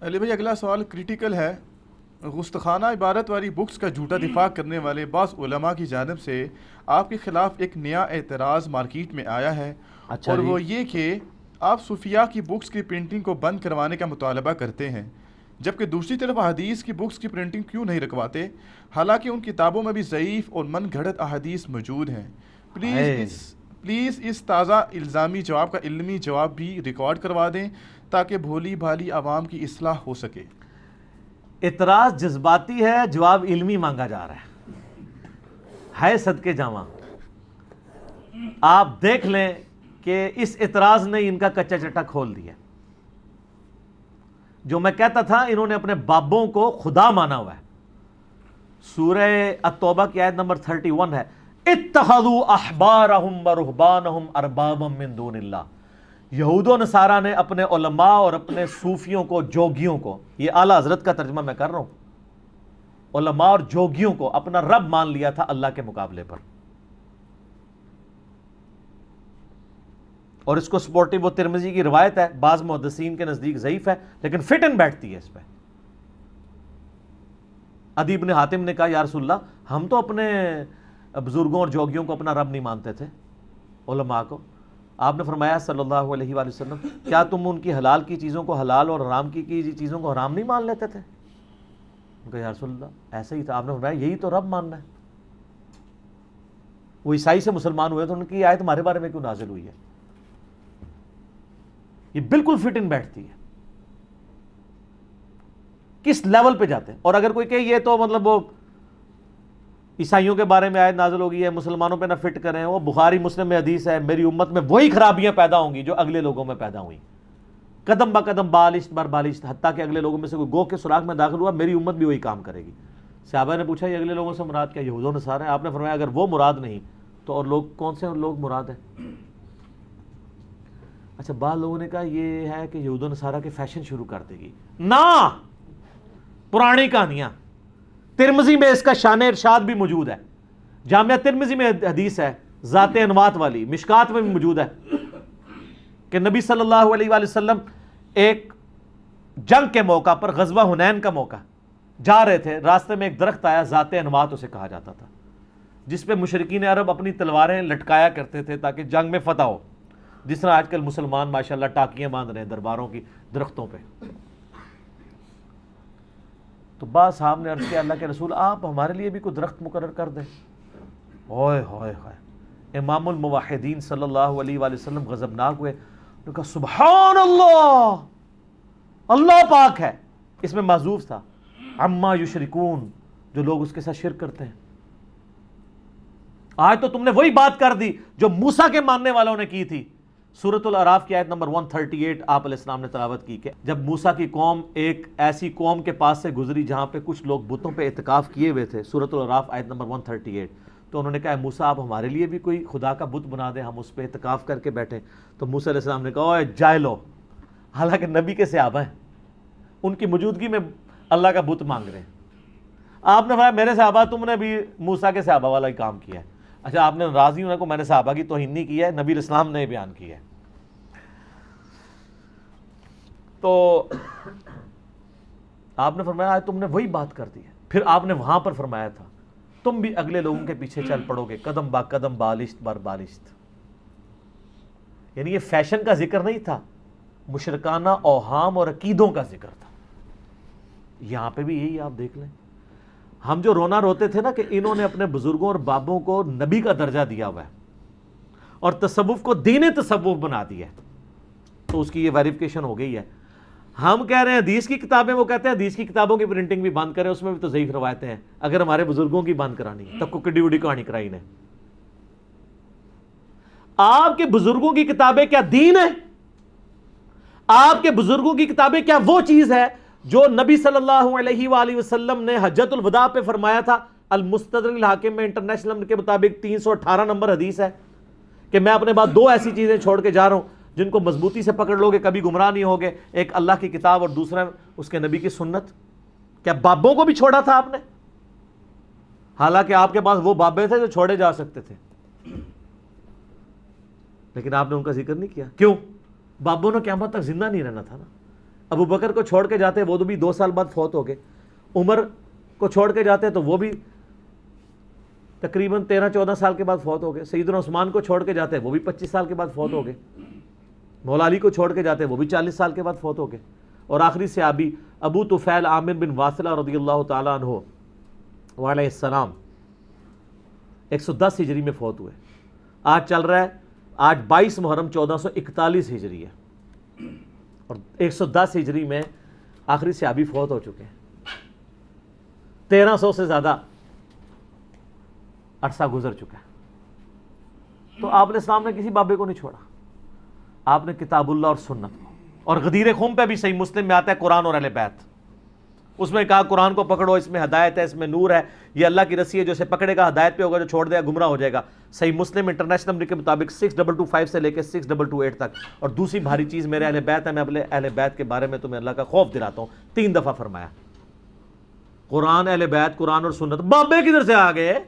علی بھائی اگلا سوال کریٹیکل ہے۔ گستاخانہ عبارت والی بکس کا جھوٹا دفاع کرنے والے بعض علماء کی جانب سے آپ کے خلاف ایک نیا اعتراض مارکیٹ میں آیا ہے، اچھا اور جی، وہ یہ کہ آپ صوفیاء کی بکس کی پرنٹنگ کو بند کروانے کا مطالبہ کرتے ہیں، جبکہ دوسری طرف احادیث کی بکس کی پرنٹنگ کیوں نہیں رکواتے، حالانکہ ان کتابوں میں بھی ضعیف اور من گھڑت احادیث موجود ہیں۔ ہائے، پلیز اس تازہ الزامی جواب کا علمی جواب بھی ریکارڈ کروا دیں تاکہ بھولی بھالی عوام کی اصلاح ہو سکے۔ اعتراض جذباتی ہے، جواب علمی مانگا جا رہا ہے صدقے جاواں۔ آپ دیکھ لیں کہ اس اعتراض نے ان کا کچا چٹا کھول دیا۔ جو میں کہتا تھا انہوں نے اپنے بابوں کو خدا مانا ہوا ہے۔ سورہ التوبہ کی آیت نمبر 31 ہے، اتخذوا احبارہم ورہبانہم اربابا من دون اللہ۔ یہود و نصارہ نے اپنے علماء اور اپنے صوفیوں کو، جوگیوں کو، یہ اعلیٰ حضرت کا ترجمہ میں کر رہا ہوں، علماء اور جوگیوں کو اپنا رب مان لیا تھا اللہ کے مقابلے پر۔ اور اس کو سپورٹو و ترمذی کی روایت ہے، بعض محدثین کے نزدیک ضعیف ہے لیکن فٹ ان بیٹھتی ہے اس پہ۔ عدی بن حاتم نے کہا یا رسول اللہ ہم تو اپنے بزرگوں اور جوگیوں کو اپنا رب نہیں مانتے تھے، علماء کو۔ آپ نے فرمایا صلی اللہ علیہ وآلہ وسلم کیا تم ان کی حلال کی چیزوں کو حلال اور حرام کی چیزوں کو حرام نہیں مان لیتے تھے؟ کہا یا رسول اللہ ایسا ہی تھا۔ آپ نے فرمایا یہی تو رب ماننا ہے۔ وہ عیسائی سے مسلمان ہوئے تو ان کی آیت تمہارے بارے میں کیوں نازل ہوئی ہے؟ یہ بالکل فٹ ان بیٹھتی ہے۔ کس لیول پہ جاتے ہیں؟ اور اگر کوئی کہ یہ تو مطلب وہ عیسائیوں کے بارے میں آیت نازل ہو گئی ہے، مسلمانوں پہ نہ فٹ کریں، وہ بخاری مسلم میں حدیث ہے، میری امت میں وہی خرابیاں پیدا ہوں گی جو اگلے لوگوں میں پیدا ہوئیں، قدم با قدم بالشت بر بالشت، حتیٰ کہ اگلے لوگوں میں سے کوئی گوہ کے سراغ میں داخل ہوا میری امت بھی وہی کام کرے گی۔ صحابہ نے پوچھا یہ اگلے لوگوں سے مراد کیا؟ یہود و نصارہ ہیں۔ آپ نے فرمایا اگر وہ مراد نہیں تو اور لوگ کون سے لوگ مراد ہیں؟ اچھا بعض لوگوں نے کہا یہ ہے کہ یہود و نصارہ کے فیشن شروع کر دے گی۔ نہ، پرانی کہانیاں۔ ترمذی میں اس کا شان ارشاد بھی موجود ہے، جامعہ ترمذی میں حدیث ہے ذات انوات والی، مشکات میں بھی موجود ہے کہ نبی صلی اللہ علیہ وآلہ وسلم ایک جنگ کے موقع پر، غزوہ حنین کا موقع، جا رہے تھے، راستے میں ایک درخت آیا ذات انوات اسے کہا جاتا تھا، جس پہ مشرکین عرب اپنی تلواریں لٹکایا کرتے تھے تاکہ جنگ میں فتح ہو، جس طرح آج کل مسلمان ماشاءاللہ ٹاکیاں باندھ رہے ہیں درباروں کی درختوں پہ۔ تو بعض صاحب نے عرض کیا اللہ کے رسول آپ ہمارے لیے بھی کوئی درخت مقرر کر دیں۔ اوئے ہوئے ہوئے، امام الموحدین صلی اللہ علیہ وآلہ وسلم غضبناک ہوئے، انہوں نے کہا سبحان اللہ، اللہ پاک ہے، اس میں معذوف تھا عما یشرکون، جو لوگ اس کے ساتھ شرک کرتے ہیں۔ آج تو تم نے وہی بات کر دی جو موسیٰ کے ماننے والوں نے کی تھی۔ سورۃ الاعراف کی آیت نمبر 138 آپ علیہ السلام نے تلاوت کی کہ جب موسیٰ کی قوم ایک ایسی قوم کے پاس سے گزری جہاں پہ کچھ لوگ بتوں پہ اعتکاف کیے ہوئے تھے، سورۃ الاعراف آیت نمبر 138، تو انہوں نے کہا موسیٰ آپ ہمارے لیے بھی کوئی خدا کا بت بنا دیں، ہم اس پہ اعتکاف کر کے بیٹھیں۔ تو موسیٰ علیہ السلام نے کہا اوے جاہلو، حالانکہ نبی کے صحابہ ہیں، ان کی موجودگی میں اللہ کا بت مانگ رہے ہیں۔ آپ نے فرمایا میرے صحابہ، تم نے بھی موسیٰ کے صحابہ والا ہی کام کیا ہے۔ اچھا آپ نے راضی ہونے کو میں نے صحابہ کی توہین نہیں کی ہے، نبی علیہ السلام نے بیان کی ہے۔ تو آپ نے فرمایا آج تم نے وہی بات کر دی ہے۔ پھر آپ نے وہاں پر فرمایا تھا تم بھی اگلے لوگوں کے پیچھے چل پڑو گے، قدم با قدم بالشت بر بالشت۔ یعنی یہ فیشن کا ذکر نہیں تھا، مشرکانہ اوہام اور عقیدوں کا ذکر تھا۔ یہاں پہ بھی یہی آپ دیکھ لیں، ہم جو رونا روتے تھے نا کہ انہوں نے اپنے بزرگوں اور بابوں کو نبی کا درجہ دیا ہوا ہے اور تصوف کو دین تصوف بنا دیا ہے، تو اس کی یہ ویریفیکیشن ہو گئی ہے۔ ہم کہہ رہے ہیں حدیث کی کتابیں، وہ کہتے ہیں حدیث کی کتابوں کی پرنٹنگ بھی بند کریں، اس میں بھی تو ضعیف روایتیں ہیں، اگر ہمارے بزرگوں کی بند کرانی ہے تب کو کڈی وڈی کہانی کرائی نے۔ آپ کے بزرگوں کی کتابیں کیا دین ہے؟ آپ کے بزرگوں کی کتابیں کیا وہ چیز ہے جو نبی صلی اللہ علیہ وآلہ وسلم نے حجۃ الوداع پہ فرمایا تھا؟ المستدرک الحاکم میں انٹرنیشنل کے مطابق 318 نمبر حدیث ہے کہ میں اپنے بعد دو ایسی چیزیں چھوڑ کے جا رہا ہوں جن کو مضبوطی سے پکڑ لو گے کبھی گمراہ نہیں ہوگے، ایک اللہ کی کتاب اور دوسرا اس کے نبی کی سنت۔ کیا بابوں کو بھی چھوڑا تھا آپ نے؟ حالانکہ آپ کے پاس وہ بابے تھے جو چھوڑے جا سکتے تھے، لیکن آپ نے ان کا ذکر نہیں کیا۔ کیوں؟ بابوں نے قیامت تک زندہ نہیں رہنا تھا نا، ابو بکر کو چھوڑ کے جاتے وہ تو بھی 2 سال بعد فوت ہو گئے، عمر کو چھوڑ کے جاتے تو وہ بھی تقریباً 13-14 سال کے بعد فوت ہو گئے، سیدنا عثمان کو چھوڑ کے جاتے وہ بھی 25 سال کے بعد فوت ہو گئے، مولا علی کو چھوڑ کے جاتے وہ بھی 40 سال کے بعد فوت ہو گئے، اور آخری صحابی ابو طفیل عامر بن واصلہ رضی اللہ تعالیٰ عنہ وعلیہ السلام 110 ہجری میں فوت ہوئے۔ آج چل رہا ہے، آج 22 محرم 1441 ہجری ہے، اور 110 ہجری میں آخری صحابی فوت ہو چکے ہیں۔ 1300 سے زیادہ عرصہ گزر چکا ہے، تو آپ نے اسلام نے کسی بابے کو نہیں چھوڑا، آپ نے کتاب اللہ اور سنت کو، اور غدیر خم پہ بھی صحیح مسلم میں آتا ہے قرآن اور اہل بیت، اس میں کہا قرآن کو پکڑو، اس میں ہدایت ہے، اس میں نور ہے، یہ اللہ کی رسی ہے، جو اسے پکڑے گا ہدایت پہ ہوگا، جو چھوڑ دے گا گمراہ ہو جائے گا۔ صحیح مسلم انٹرنیشنل نمبر کے مطابق 6225 سے لے کے 6228 تک۔ اور دوسری بھاری چیز میرے اہل بیت ہے، میں اپنے اہل بیت کے بارے میں تمہیں اللہ کا خوف دلاتا ہوں، 3 دفعہ فرمایا، قرآن، اہل بیت، قرآن اور سنت۔ بابے کدھر سے آ گئے؟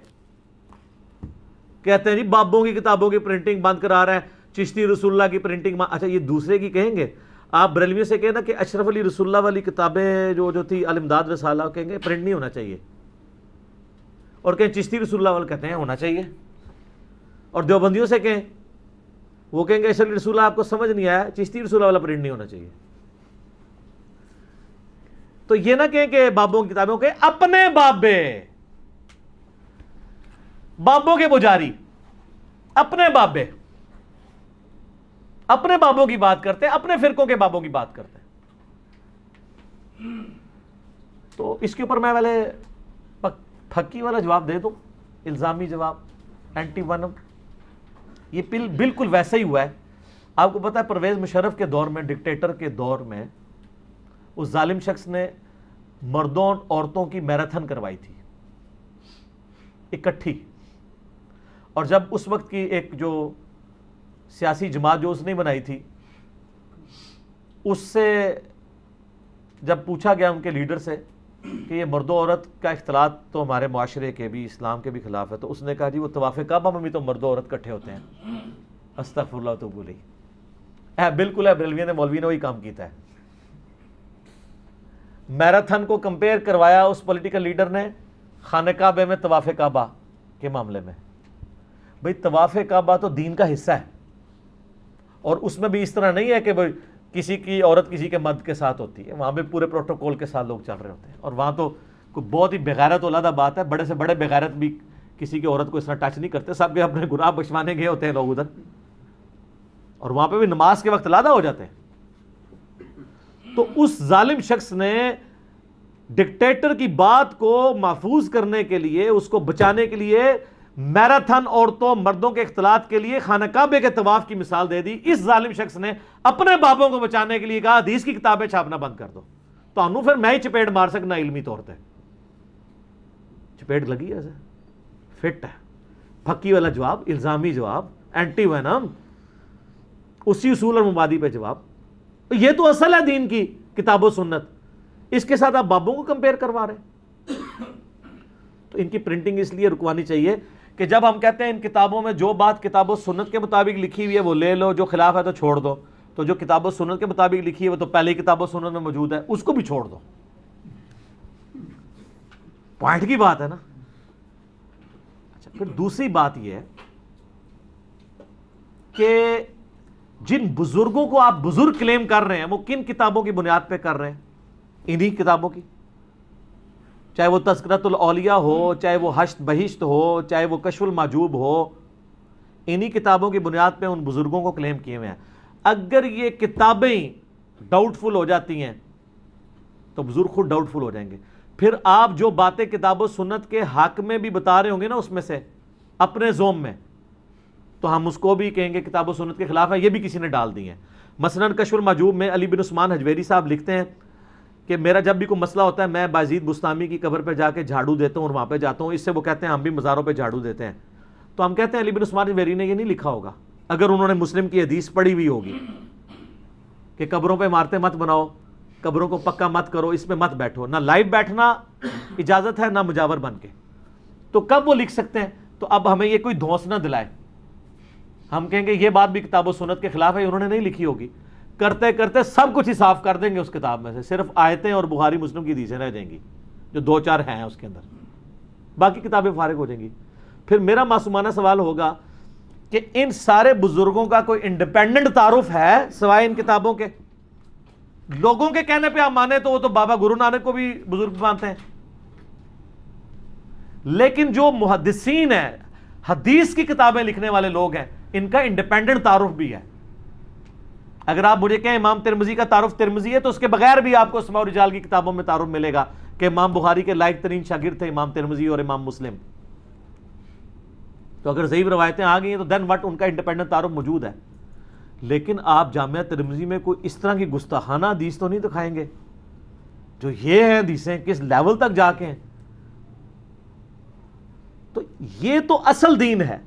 کہتے ہیں جی بابوں کی کتابوں کی پرنٹنگ بند کرا رہے ہیں، چشتی رسول اللہ کی پرنٹنگ، اچھا یہ دوسرے کی کہیں گے؟ آپ بریلویوں سے کہیں نا کہ اشرف علی رسول اللہ والی کتابیں جو تھی الامداد رسالہ، کہیں گے پرنٹ نہیں ہونا چاہیے، اور کہیں چشتی رسول اللہ والا کہتے ہیں ہونا چاہیے، اور دیوبندیوں سے کہیں وہ کہیں گے اشرف علی رسول اللہ آپ کو سمجھ نہیں آیا، چشتی رسول اللہ والا پرنٹ نہیں ہونا چاہیے۔ تو یہ نہ کہیں کہ بابوں کی کتابوں کے اپنے بابوں کے پجاری، اپنے بابوں کی بات کرتے ہیں، اپنے فرقوں کے بابوں کی بات کرتے ہیں۔ تو اس کے اوپر میں پہلے پھکی والا جواب دے دوں، الزامی جواب، اینٹی ونم، یہ بالکل ویسا ہی ہوا ہے۔ آپ کو پتا ہے پرویز مشرف کے دور میں، ڈکٹیٹر کے دور میں، اس ظالم شخص نے مردوں اور عورتوں کی میراتھن کروائی تھی اکٹھی، اور جب اس وقت کی ایک جو سیاسی جماعت جو اس نے بنائی تھی، اس سے جب پوچھا گیا ان کے لیڈر سے کہ یہ مرد و عورت کا اختلاط تو ہمارے معاشرے کے بھی، اسلام کے بھی خلاف ہے، تو اس نے کہا جی وہ طواف کعبہ میں بھی تو مرد و عورت کٹھے ہوتے ہیں۔ استغفر اللہ تو بولی بالکل ہے، بریلوی نے مولوی نے وہی کام کیتا ہے۔ میراتھن کو کمپیئر کروایا اس پولیٹیکل لیڈر نے خانہ کعبہ میں طواف کعبہ کے معاملے میں۔ بھئی طواف کعبہ تو دین کا حصہ ہے، اور اس میں بھی اس طرح نہیں ہے کہ بھئی کسی کی عورت کسی کے مرد کے ساتھ ہوتی ہے، وہاں پہ پورے پروٹوکول کے ساتھ لوگ چل رہے ہوتے ہیں، اور وہاں تو کوئی بہت ہی بغیرت علیحدہ بات ہے، بڑے سے بڑے بغیرت بھی کسی کی عورت کو اس طرح ٹچ نہیں کرتے، سب کے اپنے گناہ بخشوانے گئے ہوتے ہیں لوگ ادھر، اور وہاں پہ بھی نماز کے وقت علیحدہ ہو جاتے ہیں۔ تو اس ظالم شخص نے ڈکٹیٹر کی بات کو محفوظ کرنے کے لیے، اس کو بچانے کے لیے، میراتھن عورتوں مردوں کے اختلاط کے لیے خانہ کعبے کے طواف کی مثال دے دی۔ اس ظالم شخص نے اپنے بابوں کو بچانے کے لیے کہا حدیث کی کتابیں چھاپنا بند کر دو، تو انہوں پھر میں ہی چپیٹ مار سکنا علمی طور پہ، چپیٹ لگی ایسے فٹ ہے۔ پھکی والا جواب، الزامی جواب، اینٹی وینم، اسی اصول اور مبادی پہ جواب۔ یہ تو اصل ہے دین کی کتاب و سنت، اس کے ساتھ آپ بابوں کو کمپیئر کروا رہے ہیں۔ تو ان کی پرنٹنگ اس لیے رکوانی چاہیے کہ جب ہم کہتے ہیں ان کتابوں میں جو بات کتاب و سنت کے مطابق لکھی ہوئی ہے وہ لے لو، جو خلاف ہے تو چھوڑ دو، تو جو کتاب و سنت کے مطابق لکھی ہے وہ تو پہلے کتاب و سنت میں موجود ہے، اس کو بھی چھوڑ دو۔ پوائنٹ کی بات ہے نا۔ اچھا، پھر دوسری بات یہ ہے کہ جن بزرگوں کو آپ بزرگ کلیم کر رہے ہیں وہ کن کتابوں کی بنیاد پہ کر رہے ہیں؟ انہی کتابوں کی، چاہے وہ تذکرۃ الاولیاء ہو، چاہے وہ حشت بہشت ہو، چاہے وہ کشف المحجوب ہو، انہی کتابوں کی بنیاد پہ ان بزرگوں کو کلیم کیے ہوئے ہیں۔ اگر یہ کتابیں ڈاؤٹ فل ہو جاتی ہیں تو بزرگ خود ڈاؤٹ فل ہو جائیں گے۔ پھر آپ جو باتیں کتاب و سنت کے حق میں بھی بتا رہے ہوں گے نا اس میں سے اپنے زوم میں، تو ہم اس کو بھی کہیں گے کتاب و سنت کے خلاف ہے، یہ بھی کسی نے ڈال دی ہیں۔ مثلاً کشف المحجوب میں علی بن عثمان حجویری صاحب لکھتے ہیں کہ میرا جب بھی کوئی مسئلہ ہوتا ہے میں بازید بستامی کی قبر پہ جا کے جھاڑو دیتا ہوں اور وہاں پہ جاتا ہوں، اس سے وہ کہتے ہیں ہم بھی مزاروں پہ جھاڑو دیتے ہیں۔ تو ہم کہتے ہیں علی بن عثمان حجویری نے یہ نہیں لکھا ہوگا، اگر انہوں نے مسلم کی حدیث پڑھی ہوئی ہوگی کہ قبروں پہ عمارتیں مت بناؤ، قبروں کو پکا مت کرو، اس میں مت بیٹھو، نہ لائیو بیٹھنا اجازت ہے نہ مجاور بن کے، تو کب وہ لکھ سکتے ہیں؟ تو اب ہمیں یہ کوئی دھونس نہ دلائے، ہم کہیں گے یہ بات بھی کتاب و سنت کے خلاف ہے، انہوں نے نہیں لکھی ہوگی۔ کرتے کرتے سب کچھ ہی صاف کر دیں گے اس کتاب میں سے، صرف آیتیں اور بخاری مسلم کی حدیثیں رہ جائیں گی جو 2-4 ہیں اس کے اندر، باقی کتابیں فارغ ہو جائیں گی۔ پھر میرا معصومانہ سوال ہوگا کہ ان سارے بزرگوں کا کوئی انڈیپینڈنٹ تعارف ہے سوائے ان کتابوں کے؟ لوگوں کے کہنے پہ آپ مانے تو وہ تو بابا گرو نانک کو بھی بزرگ مانتے ہیں، لیکن جو محدثین ہیں، حدیث کی کتابیں لکھنے والے لوگ ہیں، ان کا انڈیپینڈنٹ تعارف بھی ہے۔ اگر آپ مجھے کہیں امام ترمذی کا تعارف ترمذی ہے، تو اس کے بغیر بھی آپ کو اسماء و رجال کی کتابوں میں تعارف ملے گا کہ امام بخاری کے لائق ترین شاگرد تھے امام ترمذی اور امام مسلم۔ تو اگر ضعیف روایتیں آ گئی ہیں تو دین وٹ، ان کا انڈیپینڈنٹ تعارف موجود ہے۔ لیکن آپ جامعہ ترمذی میں کوئی اس طرح کی گستاخانہ حدیث تو نہیں دکھائیں گے جو یہ ہیں حدیثیں کس لیول تک جا کے ہیں۔ تو یہ تو اصل دین ہے،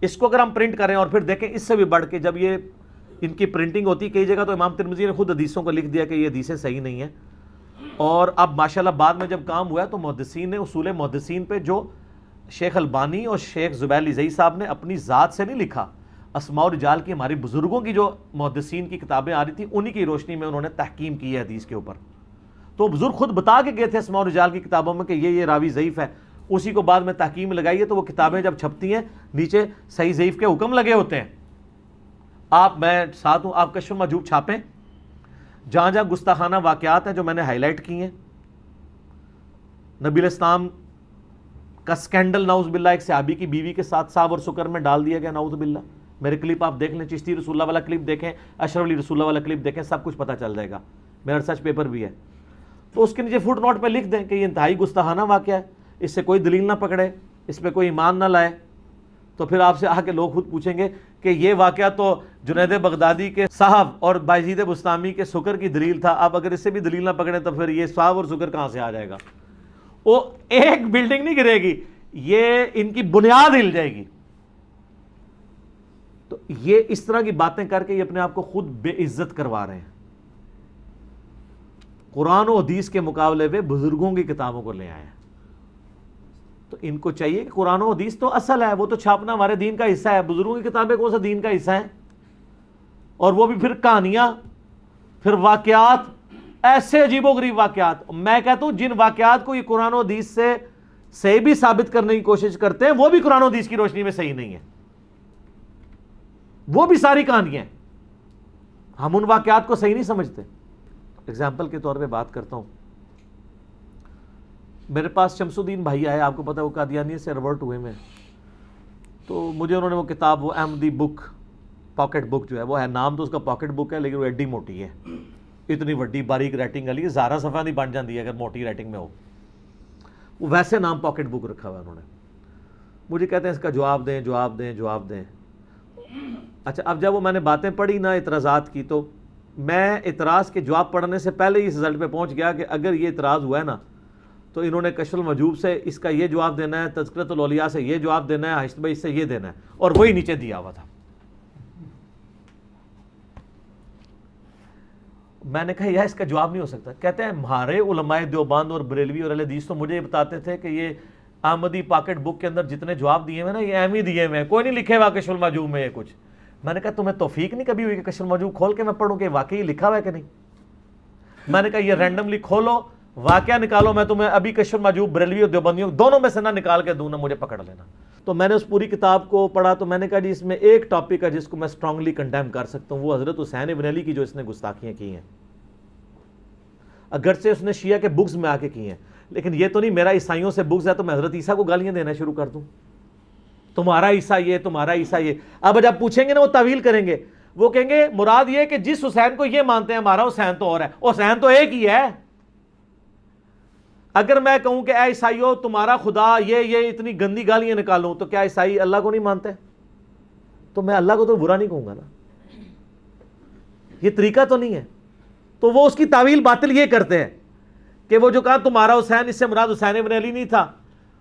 اس کو اگر ہم پرنٹ کریں اور پھر دیکھیں اس سے بھی بڑھ کے جب یہ ان کی پرنٹنگ ہوتی کئی جگہ تو امام ترمذی نے خود حدیثوں کو لکھ دیا کہ یہ حدیثیں صحیح نہیں ہیں، اور اب ماشاءاللہ بعد میں جب کام ہوا ہے تو محدثین نے اصول محدثین پہ جو شیخ البانی اور شیخ زبیر علیزئی صاحب نے اپنی ذات سے نہیں لکھا، اسماء و رجال کی ہماری بزرگوں کی جو محدثین کی کتابیں آ رہی تھیں انہی کی روشنی میں انہوں نے تحکیم کی ہے حدیث کے اوپر۔ تو بزرگ خود بتا کے گئے تھے اسماء و رجال کی کتابوں میں کہ یہ راوی ضعیف ہے، اسی کو بعد میں تحکیم لگائی ہے، تو وہ کتابیں جب چھپتی ہیں نیچے صحیح ضعیف کے حکم لگے ہوتے ہیں۔ آپ میں ساتھ ہوں، آپ کشف المحجوب چھاپیں، جہاں جہاں گستاخانہ واقعات ہیں جو میں نے ہائی لائٹ کی ہیں، نبی الاسلام کا سکینڈل نعوذ باللہ ایک صحابی کی بیوی کے ساتھ ساو اور سکر میں ڈال دیا گیا، نعوذ باللہ۔ میرے کلپ آپ دیکھ لیں، چشتی رسول اللہ والا کلپ دیکھیں، اشرف علی رسول اللہ والا کلپ دیکھیں، سب کچھ پتہ چل جائے گا، میرا ریسرچ پیپر بھی ہے۔ تو اس کے نیچے فٹ نوٹ پہ لکھ دیں کہ یہ انتہائی گستاخانہ واقعہ ہے، اس سے کوئی دلیل نہ پکڑے، اس پہ کوئی ایمان نہ لائے۔ تو پھر آپ سے آ کے لوگ خود پوچھیں گے کہ یہ واقعہ تو جنید بغدادی کے صاحب اور بایزید بستامی کے سکر کی دلیل تھا، اب اگر اس سے بھی دلیل نہ پکڑیں تو پھر یہ صاحب اور سکر کہاں سے آ جائے گا؟ وہ ایک بلڈنگ نہیں گرے گی، یہ ان کی بنیاد ہل جائے گی۔ تو یہ اس طرح کی باتیں کر کے یہ اپنے آپ کو خود بے عزت کروا رہے ہیں۔ قرآن و حدیث کے مقابلے پہ بزرگوں کی کتابوں کو لے آئے ہیں۔ تو ان کو چاہیے کہ قرآن و حدیث تو اصل ہے، وہ تو چھاپنا ہمارے دین کا حصہ ہے، بزرگوں کی کتابیں کون سا دین کا حصہ ہیں؟ اور وہ بھی پھر کہانیاں، پھر واقعات، ایسے عجیب و غریب واقعات۔ میں کہتا ہوں جن واقعات کو یہ قرآن و حدیث سے صحیح بھی ثابت کرنے کی کوشش کرتے ہیں وہ بھی قرآن و حدیث کی روشنی میں صحیح نہیں ہے، وہ بھی ساری کہانیاں ہیں، ہم ان واقعات کو صحیح نہیں سمجھتے۔ اگزامپل کے طور پہ بات کرتا ہوں، میرے پاس شمس الدین بھائی آئے، آپ کو پتہ ہے وہ قادیانی سے ریورٹ ہوئے میں، تو مجھے انہوں نے وہ کتاب، وہ احمدی بک، پاکٹ بک جو ہے، وہ ہے نام تو اس کا پاکٹ بک ہے لیکن وہ ایڈی موٹی ہے، اتنی وڈی باریک رائٹنگ والی، زارا صفحہ نہیں بن جاتی ہے اگر موٹی رائٹنگ میں ہو، وہ ویسے نام پاکٹ بک رکھا ہوا انہوں نے۔ مجھے کہتے ہیں اس کا جواب دیں جواب دیں جواب دیں۔ اچھا، اب جب وہ میں نے باتیں پڑھی نا اعتراضات کی، تو میں اعتراض کے جواب پڑھنے سے پہلے ہی اس رزلٹ پہ پہنچ گیا کہ اگر یہ اعتراض ہوا ہے نا تو انہوں نے کشف المحجوب سے اس کا یہ جواب دینا ہے، تذکرۃ الاولیاء سے یہ جواب دینا ہے، حاشیہ بھائی سے یہ دینا ہے، اور وہی نیچے دیا ہوا تھا۔ میں نے کہا یار اس کا جواب نہیں ہو سکتا۔ کہتے ہیں ہمارے علماء دیوبند اور بریلوی اور اہل حدیث تو مجھے یہ بتاتے تھے کہ یہ احمدی پاکٹ بک کے اندر جتنے جواب دیے ہوئے نا یہ اہم ہی دیے ہوئے ہیں، کوئی نہیں لکھے ہوا کشف المحجوب میں یہ کچھ۔ میں نے کہا تمہیں توفیق نہیں کبھی ہوئی کہ کشف المحجوب کھول کے میں پڑھوں کہ واقعی لکھا ہوا ہے کہ نہیں؟ میں نے کہا یہ رینڈملی کھولو، واقعہ نکالو، میں تمہیں ابھی کشف المحجوب بریلوی اور دیوبندیوں دونوں میں سے نہ نکال کے دوں نا، مجھے پکڑ لینا۔ تو میں نے اس پوری کتاب کو پڑھا تو میں نے کہا جی اس میں ایک ٹاپک ہے جس کو میں اسٹرانگلی کنڈیم کر سکتا ہوں، وہ حضرت حسین ابن علی کی جو اس نے گستاخیاں کی ہیں، اگرچہ اس نے شیعہ کے بکس میں آ کے کی ہیں، لیکن یہ تو نہیں میرا عیسائیوں سے بکس ہے تو میں حضرت عیسیٰ کو گالیاں دینا شروع کر دوں، تمہارا عیسیٰ یہ، تمہارا عیسیٰ یہ۔ اب جب پوچھیں گے نا وہ تعویل کریں گے، وہ کہیں گے مراد یہ کہ جس حسین کو یہ مانتے ہیں ہمارا حسین تو اور ہے، حسین تو ایک ہی ہے۔ اگر میں کہوں کہ اے عیسائیوں تمہارا خدا یہ اتنی گندی گالیاں نکالوں، تو کیا عیسائی اللہ کو نہیں مانتے؟ تو میں اللہ کو تو برا نہیں کہوں گا نا، یہ طریقہ تو نہیں ہے۔ تو وہ اس کی تعویل باطل یہ کرتے ہیں کہ وہ جو کہا تمہارا حسین، اس سے مراد حسین ابن علی نہیں تھا،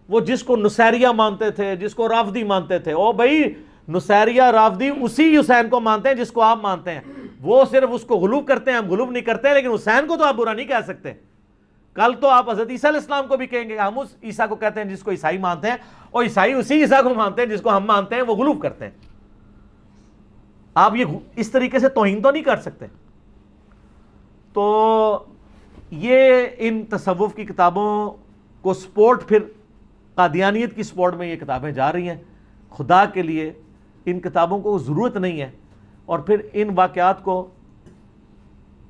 وہ جس کو نصیریہ مانتے تھے، جس کو رافضی مانتے تھے، او بھائی نصیریہ رافضی اسی حسین کو مانتے ہیں جس کو آپ مانتے ہیں، وہ صرف اس کو غلو کرتے ہیں، ہم غلو نہیں کرتے ہیں، لیکن حسین کو تو آپ برا نہیں کہہ سکتے۔ کل تو آپ حضرت عیسیٰ علیہ السلام کو بھی کہیں گے ہم اس عیسیٰ کو کہتے ہیں جس کو عیسائی مانتے ہیں، اور عیسائی اسی عیسیٰ کو مانتے ہیں جس کو ہم مانتے ہیں، وہ غلو کرتے ہیں۔ آپ یہ اس طریقے سے توہین تو نہیں کر سکتے۔ تو یہ ان تصوف کی کتابوں کو سپورٹ، پھر قادیانیت کی سپورٹ میں یہ کتابیں جا رہی ہیں. خدا کے لیے ان کتابوں کو ضرورت نہیں ہے. اور پھر ان واقعات کو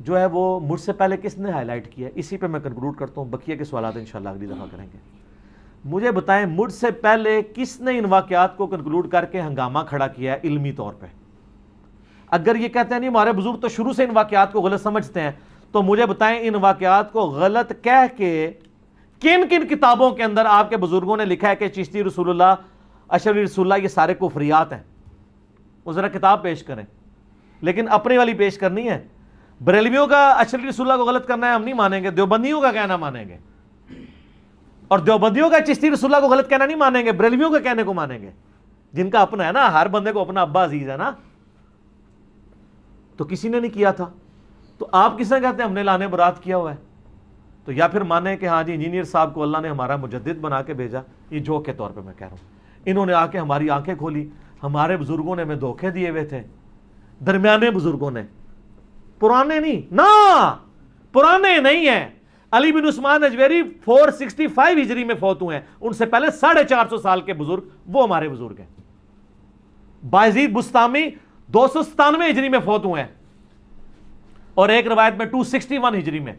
جو ہے وہ مجھ سے پہلے کس نے ہائی لائٹ کیا ہے، اسی پہ میں کنکلوڈ کرتا ہوں. بقیہ کے سوالات انشاءاللہ اگلی دفعہ کریں گے. مجھے بتائیں مجھ سے پہلے کس نے ان واقعات کو کنکلوڈ کر کے ہنگامہ کھڑا کیا ہے علمی طور پہ؟ اگر یہ کہتے ہیں نہیں ہمارے بزرگ تو شروع سے ان واقعات کو غلط سمجھتے ہیں، تو مجھے بتائیں ان واقعات کو غلط کہہ کے کن کن کتابوں کے اندر آپ کے بزرگوں نے لکھا ہے کہ چشتی رسول اللہ، اشرفی رسول اللہ یہ سارے کفریات ہیں؟ وہ ذرا کتاب پیش کریں. لیکن اپنی والی پیش کرنی ہے. بریلویوں کا اشرفی رسول اللہ کو غلط کرنا ہے ہم نہیں مانیں گے، دیوبندیوں کا کہنا مانیں گے. اور دیوبندیوں کا چشتی رسول اللہ کو غلط کہنا نہیں مانیں گے، بریلویوں کا کہنے کو مانیں گے، جن کا اپنا ہے نا. ہر بندے کو اپنا ابا عزیز ہے نا. تو کسی نے نہیں کیا تھا، تو آپ کس نے کہتے ہیں ہم نے لانے برات کیا ہوا ہے؟ تو یا پھر مانیں کہ ہاں جی انجینئر صاحب کو اللہ نے ہمارا مجدد بنا کے بھیجا. یہ جوک کے طور پہ میں کہہ رہا ہوں. انہوں نے آ کے ہماری آنکھیں کھولی. ہمارے بزرگوں نے ہمیں دھوکے دیے ہوئے تھے، درمیانے بزرگوں نے، پرانے نہیں نا، پرانے نہیں ہیں. علی بن عثمان اجویری 465 ہجری میں فوت ہوئے ہیں، ان سے پہلے 450 سال کے بزرگ وہ ہمارے بزرگ ہیں. بایزید بستامی 297 ہجری میں فوت ہوئے ہیں، اور ایک روایت میں 261 ہجری میں.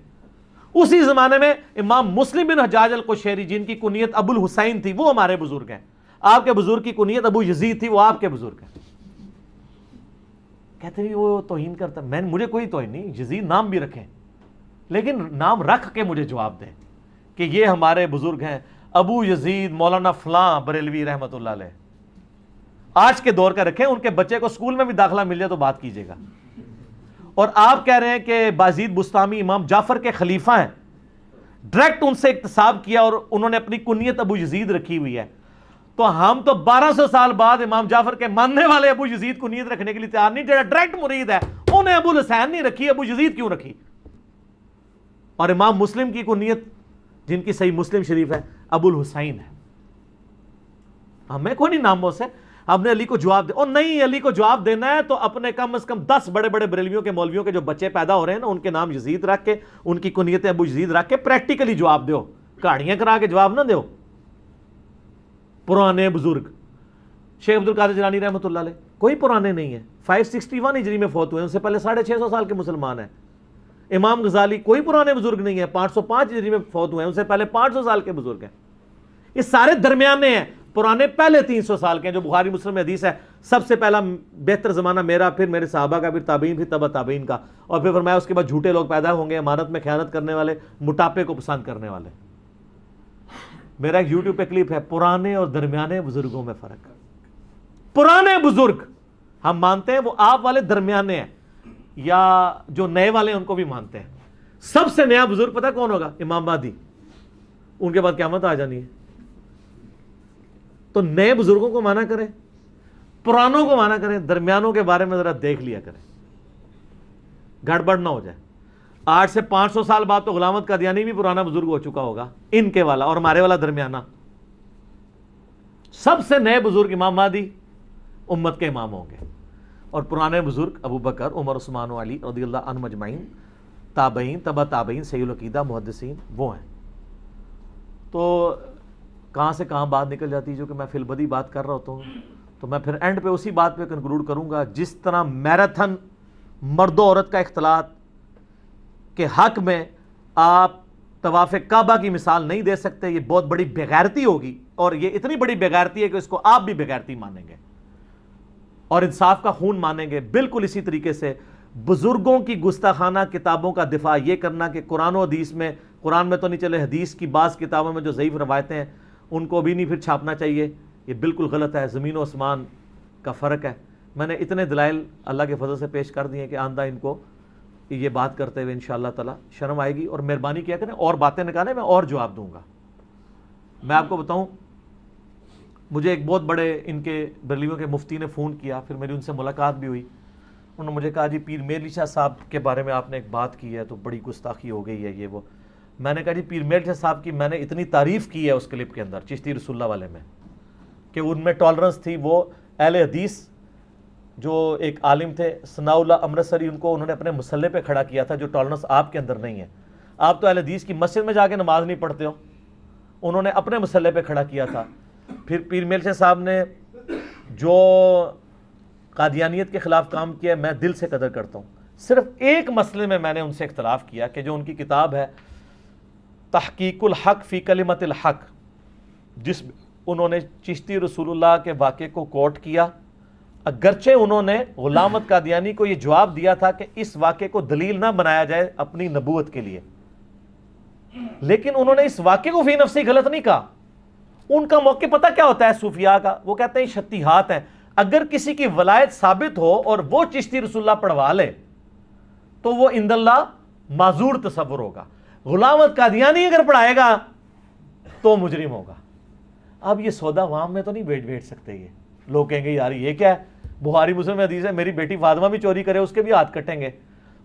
اسی زمانے میں امام مسلم بن حجاج القشیری جن کی کنیت ابو الحسین تھی وہ ہمارے بزرگ ہیں. آپ کے بزرگ کی کنیت ابو یزید تھی، وہ آپ کے بزرگ ہیں. کہتے ہیں وہ توہین کرتا. مجھے کوئی توہین نہیں، یزید نام بھی رکھیں، لیکن نام رکھ کے مجھے جواب دیں کہ یہ ہمارے بزرگ ہیں ابو یزید مولانا فلاں بریلوی رحمۃ اللہ علیہ. آج کے دور کا رکھیں، ان کے بچے کو اسکول میں بھی داخلہ مل جائے تو بات کیجیے گا. اور آپ کہہ رہے ہیں کہ بازید بستامی امام جعفر کے خلیفہ ہیں، ڈائریکٹ ان سے اکتساب کیا اور انہوں نے اپنی کنیت ابو یزید رکھی ہوئی ہے. تو ہم تو 1200 سال بعد امام جعفر کے ماننے والے ابو یزید کو نیت رکھنے کے لیے تیار نہیں. جو ڈائریکٹ مرید ہے انہیں ابو الحسین نہیں رکھی، ابو یزید کیوں رکھی؟ اور امام مسلم کی کنیت جن کی صحیح مسلم شریف ہے ابو الحسین ہے. ہمیں کوئی نہیں ناموں سے، ہم نے علی کو جواب دے. اور نہیں، علی کو جواب دینا ہے تو اپنے کم از کم 10 بڑے بڑے بریلویوں کے مولویوں کے جو بچے پیدا ہو رہے ہیں نا، ان کے نام یزید رکھ کے، ان کی کنیت ابو یزید رکھ کے پریکٹیکلی جواب دیو. کہانیاں کرا کے جواب نہ دیو. پرانے بزرگ شیخ عبد القادر جیلانی رحمۃ اللہ علیہ کوئی پرانے نہیں ہیں، 561 ہجری میں فوت ہوئے، ان سے پہلے 650 سال کے مسلمان ہیں. امام غزالی کوئی پرانے بزرگ نہیں ہے، 505 ہجری میں فوت ہوئے ہیں، ان سے پہلے 500 سال کے بزرگ ہیں. یہ سارے درمیانے ہیں. پرانے پہلے 300 سال کے ہیں، جو بخاری مسلم میں حدیث ہے سب سے پہلا بہتر زمانہ میرا، پھر میرے صحابہ کا، پھر تابعین، پھر تبع تابعین کا. اور پھر فرمایا اس کے بعد جھوٹے لوگ پیدا ہوں گے، امانت میں خیانت کرنے والے، موٹاپے کو پسند کرنے والے. میرا ایک یوٹیوب پہ کلپ ہے، پرانے اور درمیانے بزرگوں میں فرق. پرانے بزرگ ہم مانتے ہیں وہ آپ والے درمیانے ہیں، یا جو نئے والے ہیں ان کو بھی مانتے ہیں. سب سے نیا بزرگ پتہ کون ہوگا؟ امام مہدی. ان کے بعد قیامت آ جانی ہے. تو نئے بزرگوں کو مانا کریں، پرانوں کو مانا کریں، درمیانوں کے بارے میں ذرا دیکھ لیا کریں، گڑبڑ نہ ہو جائے. آج سے 500 سال بعد تو غلامت قادیانی بھی پرانا بزرگ ہو چکا ہوگا، ان کے والا اور ہمارے والا درمیانہ. سب سے نئے بزرگ امام مہدی امت کے امام ہوں گے، اور پرانے بزرگ ابو بکر، عمر، عثمان و علی رضی اللہ عنہم اجمعین، تابعین، تبع تابعین، صحیح العقیدہ محدثین وہ ہیں. تو کہاں سے کہاں بات نکل جاتی ہے، جو کہ میں فی البدی بات کر رہا ہوتا ہوں. تو میں پھر اینڈ پہ اسی بات پہ کنکلوڈ کروں گا، جس طرح میراتھن مرد و عورت کا اختلاط کے حق میں آپ طواف کعبہ کی مثال نہیں دے سکتے. یہ بہت بڑی بےغیرتی ہوگی، اور یہ اتنی بڑی بےغیرتی ہے کہ اس کو آپ بھی بےغیرتی مانیں گے اور انصاف کا خون مانیں گے. بالکل اسی طریقے سے بزرگوں کی گستاخانہ کتابوں کا دفاع یہ کرنا کہ قرآن و حدیث میں، قرآن میں تو نہیں چلے، حدیث کی بعض کتابوں میں جو ضعیف روایتیں ہیں ان کو بھی نہیں پھر چھاپنا چاہیے، یہ بالکل غلط ہے. زمین و آسمان کا فرق ہے. میں نے اتنے دلائل اللہ کے فضل سے پیش کر دیے ہیں کہ آندہ ان کو یہ بات کرتے ہوئے انشاءاللہ تعالی شرم آئے گی. اور مہربانی کیا کریں، اور باتیں نکالیں، میں اور جواب دوں گا. میں آپ کو بتاؤں، مجھے ایک بہت بڑے ان کے بریلویوں کے مفتی نے فون کیا، پھر میری ان سے ملاقات بھی ہوئی. انہوں نے مجھے کہا جی پیر میر علی شاہ صاحب کے بارے میں آپ نے ایک بات کی ہے تو بڑی گستاخی ہو گئی ہے یہ وہ. میں نے کہا جی پیر میر علی شاہ صاحب کی میں نے اتنی تعریف کی ہے اس کلپ کے اندر چشتی رسول اللہ والے میں، کہ ان میں ٹالرنس تھی. وہ اہل حدیث جو ایک عالم تھے ثناء اللہ امرتسری، ان کو انہوں نے اپنے مسلح پہ کھڑا کیا تھا، جو ٹالرنس آپ کے اندر نہیں ہے. آپ تو اہل حدیث کی مسجد میں جا کے نماز نہیں پڑھتے ہو، انہوں نے اپنے مسلح پہ کھڑا کیا تھا. پھر پیر میل شاہ صاحب نے جو قادیانیت کے خلاف کام کیا میں دل سے قدر کرتا ہوں. صرف ایک مسئلے میں نے ان سے اختلاف کیا کہ جو ان کی کتاب ہے تحقیق الحق فی کلمت الحق، جس میں انہوں نے چشتی رسول اللہ کے واقعے کو کوٹ کیا، اگرچہ انہوں نے غلام احمد قادیانی کو یہ جواب دیا تھا کہ اس واقعے کو دلیل نہ بنایا جائے اپنی نبوت کے لیے، لیکن انہوں نے اس واقعے کو فی نفسی غلط نہیں کہا. ان کا موقع پتہ کیا ہوتا ہے صوفیاء کا؟ وہ کہتے ہیں شتیہات ہیں. اگر کسی کی ولایت ثابت ہو اور وہ چشتی رسول اللہ پڑھوا لے تو وہ عند اللہ معذور تصور ہوگا. غلام احمد قادیانی اگر پڑھائے گا تو مجرم ہوگا. اب یہ سودا عوام میں تو نہیں بیٹھ سکتے. یہ لوگ کہیں گے یار یہ کیا ہے، بخاری مسلم میں حدیث ہے میری بیٹی فاطمہ بھی چوری کرے اس کے بھی ہاتھ کٹیں گے.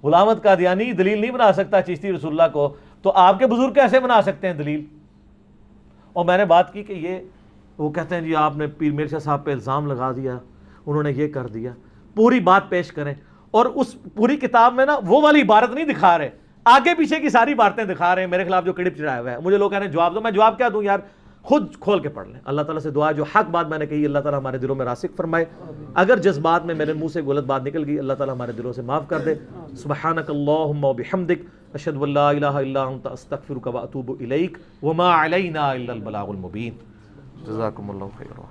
غلام احمد قادیانی دلیل نہیں بنا سکتا چشتی رسول اللہ کو، تو آپ کے بزرگ کیسے بنا سکتے ہیں دلیل؟ اور میں نے بات کی کہ یہ وہ کہتے ہیں جی آپ نے پیر میر شاہ صاحب پہ الزام لگا دیا، انہوں نے یہ کر دیا. پوری بات پیش کریں، اور اس پوری کتاب میں نا وہ والی عبارت نہیں دکھا رہے، آگے پیچھے کی ساری باتیں دکھا رہے ہیں میرے خلاف جو کڑپ چڑھایا ہوا ہے. مجھے لوگ کہہ رہے ہیں جواب دو، میں جواب کیا دوں یار، خود کھول کے پڑھ لیں. اللہ تعالیٰ سے دعا جو حق بات میں نے کہی اللہ تعالیٰ ہمارے دلوں میں راسخ فرمائے. اگر جذبات میں میرے منہ سے غلط بات نکل گئی اللہ تعالیٰ ہمارے دلوں سے معاف کر دے. سبحانک اللہم و بحمدک اشہد ان لا الہ الا انت استغفرک و اتوب الیک وما علینا الا البلاغ المبین. جزاکم اللہ خیرا.